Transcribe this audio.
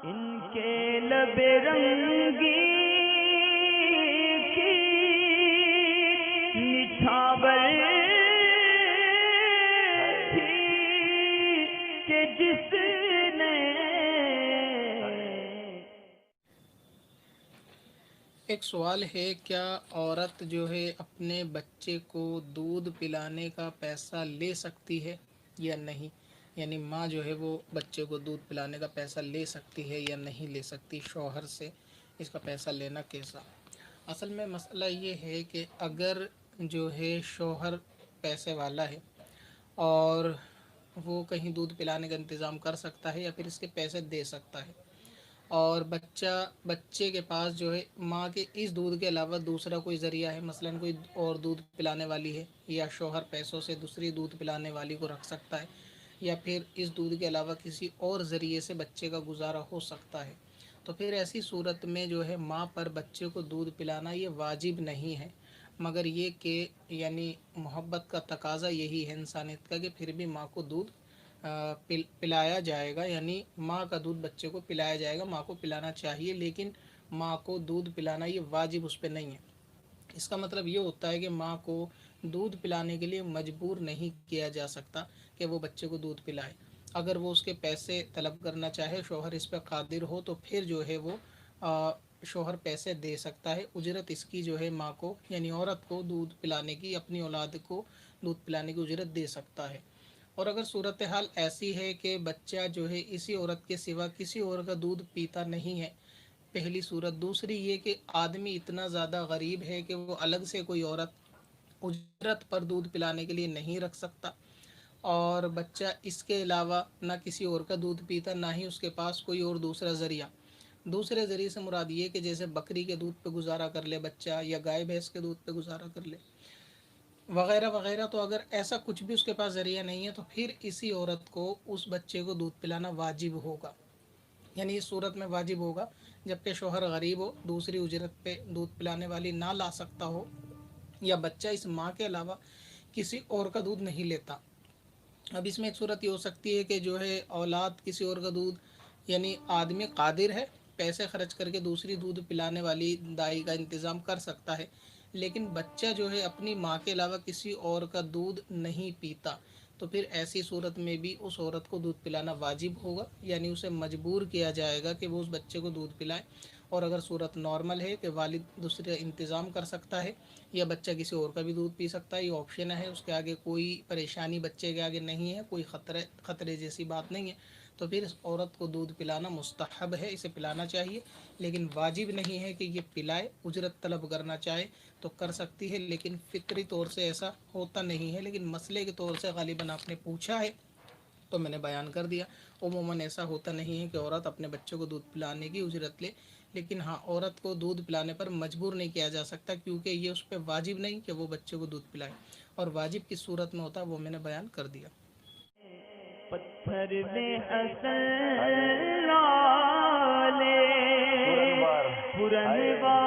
ان کے لب رنگی کی نچھاور تھی کہ جس نے ایک سوال ہے، کیا عورت جو ہے اپنے بچے کو دودھ پلانے کا پیسہ لے سکتی ہے یا نہیں؟ یعنی ماں جو ہے وہ بچے کو دودھ پلانے کا پیسہ لے سکتی ہے یا نہیں لے سکتی؟ شوہر سے اس کا پیسہ لینا کیسا؟ اصل میں مسئلہ یہ ہے کہ اگر جو ہے شوہر پیسے والا ہے اور وہ کہیں دودھ پلانے کا انتظام کر سکتا ہے یا پھر اس کے پیسے دے سکتا ہے، اور بچے کے پاس جو ہے ماں کے اس دودھ کے علاوہ دوسرا کوئی ذریعہ ہے، مثلا کوئی اور دودھ پلانے والی ہے، یا شوہر پیسوں سے دوسری دودھ پلانے والی کو رکھ سکتا ہے، یا پھر اس دودھ کے علاوہ کسی اور ذریعے سے بچے کا گزارا ہو سکتا ہے، تو پھر ایسی صورت میں جو ہے ماں پر بچے کو دودھ پلانا یہ واجب نہیں ہے، مگر یہ کہ یعنی محبت کا تقاضا یہی ہے انسانیت کا کہ پھر بھی ماں کو دودھ پلایا جائے گا، یعنی ماں کا دودھ بچے کو پلایا جائے گا، ماں کو پلانا چاہیے، لیکن ماں کو دودھ پلانا یہ واجب اس پہ نہیں ہے۔ اس کا مطلب یہ ہوتا ہے کہ ماں کو دودھ پلانے کے لیے مجبور نہیں کیا جا سکتا کہ وہ بچے کو دودھ پلائے۔ اگر وہ اس کے پیسے طلب کرنا چاہے، شوہر اس پہ قادر ہو، تو پھر جو ہے وہ شوہر پیسے دے سکتا ہے، اجرت اس کی جو ہے ماں کو یعنی عورت کو دودھ پلانے کی، اپنی اولاد کو دودھ پلانے کی اجرت دے سکتا ہے۔ اور اگر صورتحال ایسی ہے کہ بچہ جو ہے اسی عورت کے سوا کسی اور کا دودھ پیتا نہیں ہے، پہلی صورت، دوسری یہ کہ آدمی اتنا زیادہ غریب ہے کہ وہ الگ سے کوئی عورت اجرت پر دودھ پلانے کے لیے نہیں رکھ سکتا، اور بچہ اس کے علاوہ نہ کسی اور کا دودھ پیتا، نہ ہی اس کے پاس کوئی اور دوسرا ذریعہ۔ دوسرے ذریعے سے مراد یہ کہ جیسے بکری کے دودھ پہ گزارا کر لے بچہ، یا گائے بھینس کے دودھ پہ گزارا کر لے وغیرہ وغیرہ، تو اگر ایسا کچھ بھی اس کے پاس ذریعہ نہیں ہے تو پھر اسی عورت کو اس بچے کو دودھ پلانا واجب ہوگا، یعنی اس صورت میں واجب ہوگا جبکہ شوہر غریب ہو، دوسری اجرت پہ دودھ پلانے والی نہ لا سکتا ہو، یا بچہ اس ماں کے علاوہ کسی اور کا دودھ نہیں لیتا۔ اب اس میں ایک صورت یہ ہو سکتی ہے کہ جو ہے اولاد کسی اور کا دودھ، یعنی آدمی قادر ہے پیسے خرچ کر کے دوسری دودھ پلانے والی دائی کا انتظام کر سکتا ہے، لیکن بچہ جو ہے اپنی ماں کے علاوہ کسی اور کا دودھ نہیں پیتا، تو پھر ایسی صورت میں بھی اس عورت کو دودھ پلانا واجب ہوگا، یعنی اسے مجبور کیا جائے گا کہ وہ اس بچے کو دودھ پلائے۔ اور اگر صورت نارمل ہے کہ والد دوسرے انتظام کر سکتا ہے یا بچہ کسی اور کا بھی دودھ پی سکتا ہے، یہ آپشن ہے، اس کے آگے کوئی پریشانی بچے کے آگے نہیں ہے، کوئی خطرے جیسی بات نہیں ہے، تو پھر اس عورت کو دودھ پلانا مستحب ہے، اسے پلانا چاہیے، لیکن واجب نہیں ہے کہ یہ پلائے۔ اجرت طلب کرنا چاہے تو کر سکتی ہے، لیکن فطری طور سے ایسا ہوتا نہیں ہے، لیکن مسئلے کے طور سے غالباً آپ نے پوچھا ہے تو میں نے بیان کر دیا۔ عموماً ایسا ہوتا نہیں ہے کہ عورت اپنے بچے کو دودھ پلانے کی اجرت لے، لیکن ہاں عورت کو دودھ پلانے پر مجبور نہیں کیا جا سکتا، کیونکہ یہ اس پہ واجب نہیں کہ وہ بچے کو دودھ پلائے، اور واجب کس صورت میں ہوتا ہے وہ میں نے بیان کر دیا۔ پتھر میں حسن لالے پرنوار